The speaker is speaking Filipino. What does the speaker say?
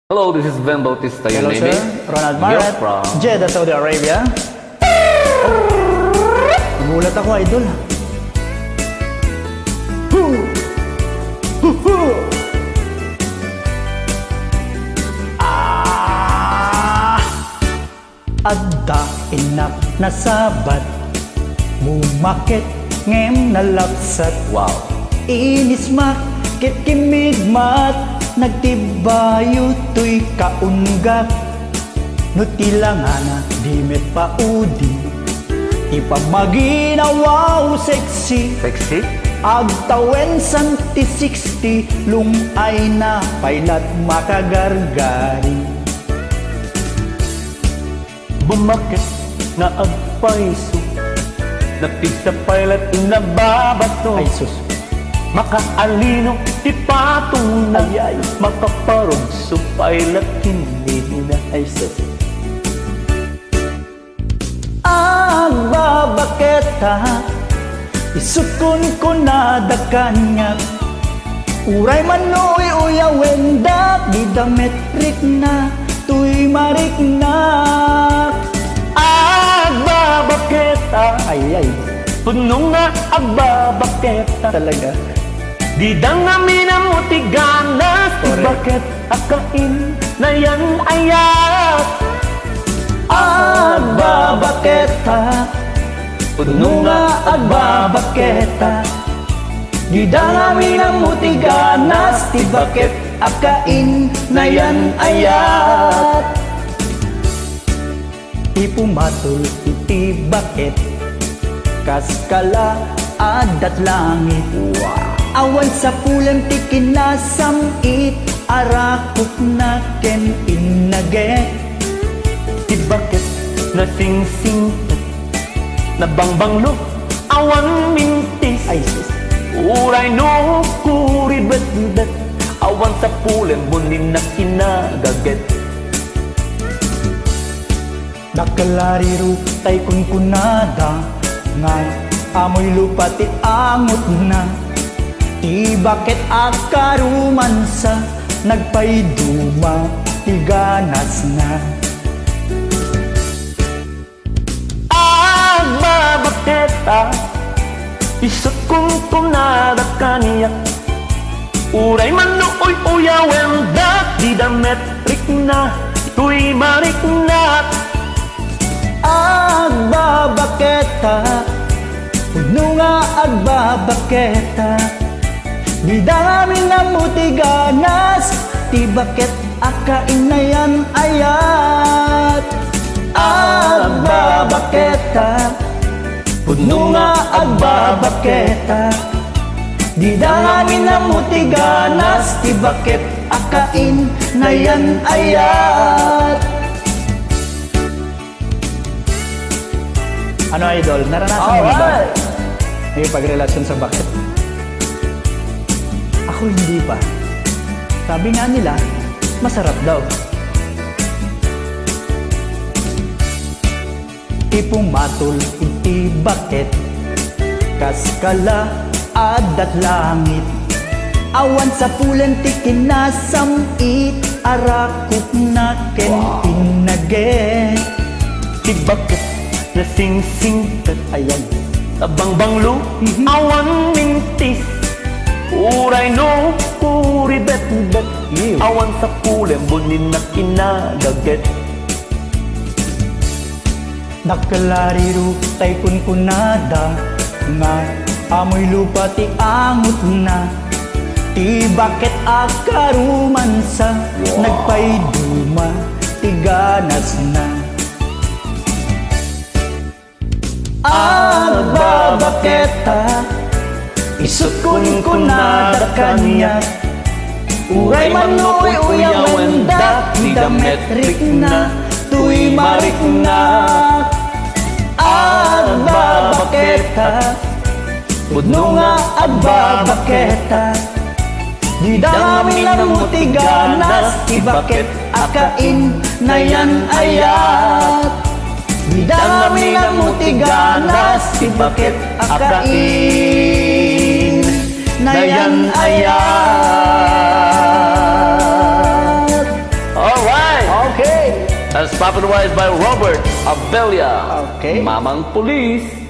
Hello, this is Ben Bautista. Your Hello, name sir. is? Ronald You're Marat, from? Jeddah, Saudi Arabia. Nagulat ako, idol. Hoo! Hoo! Hoo! Adda inak nasabat, bumakit ngem nalapsat. Wow. Inis makit kimigmat, nagtibayo to'y kaunggak. Nutilangana di met paudi, ipamaginawaw sexy. Sexy? Agtawen santi 60, lungay na pailat makagargari. Bumakit na agpaiso, napisa pilot inababato. Ay sus, Makaalino, di patunay, ay ay, makaparog sa pilot hindi na. ay sus. Agbabaketa, isukon ko na dakanya. Uray manoy uyawenda, di dametrik na, tuy marik na. Agbabaketa, Ay ay, puno nga agbabaketa. talaga. Di dang namin ang mutiganas, Correct. bakit akain na yan ayat? Agbabaketa, puno nga agbabaketa. Di dangami ng mutiganas, ti bakit akain na yan ayat. Ti pumatol iti bakit, kaskala adat langit. Awan sa pulang ti kinasamit, arakot na ken inage. Di bakit na sing-singtat, na bangbanglo, awan mintis. Ay sus, Uray no kuribet-bet, awan sa pulen bunin na kinagaget. nakalariru tay kunkunada, nga amoy lupa ti angot na. Ti bakit akarumansa, nagpaiduma ti ganas na. Agbabaketa, isot kong tunada kaniyak. Uray manuoy uyawenda, di dametrik na, tuy marik na. Agbabaketa, puno nga agbabaketa. Di dami na mutiganas, ti bakit akain na yan ayat. Agbabaketa, puno nga agbabaketa. Di dami na mutiganas, ti bakit akain na yan ayat. Ano, idol? Naranasan mo na ba? May pagrelasyon sa bakit? Ako hindi pa. Sabi nga nila, masarap daw. Tipong matol, iti bakit, kaskala, adat langit. Awan sa pulan ti kinasamit, arakot na ken pinage. Di bakit na sing-singtat, Ayan, tabangbanglo, awan mintis. Uray no kuribet-bet, Ew. awan sa pulen bunin na kinagaget. nakalariru tay kunkunada, nga amoy lupa ti angot na. Ti bakit akarumansa, nagpaiduma ti ganas na. Agbabaketa, isukon ko na kanya. Uray manoy uyawenda, di dametrik na, tuy marik na. Agbabaketa, puno nga agbabaketa. Di dami na mutiganas, di bakit akain na yan ayat. Di dami na mutiganas, di bakit akain na yan ayat. Okay. As popularized by Robert Abella. Okay. Mamang Pulis.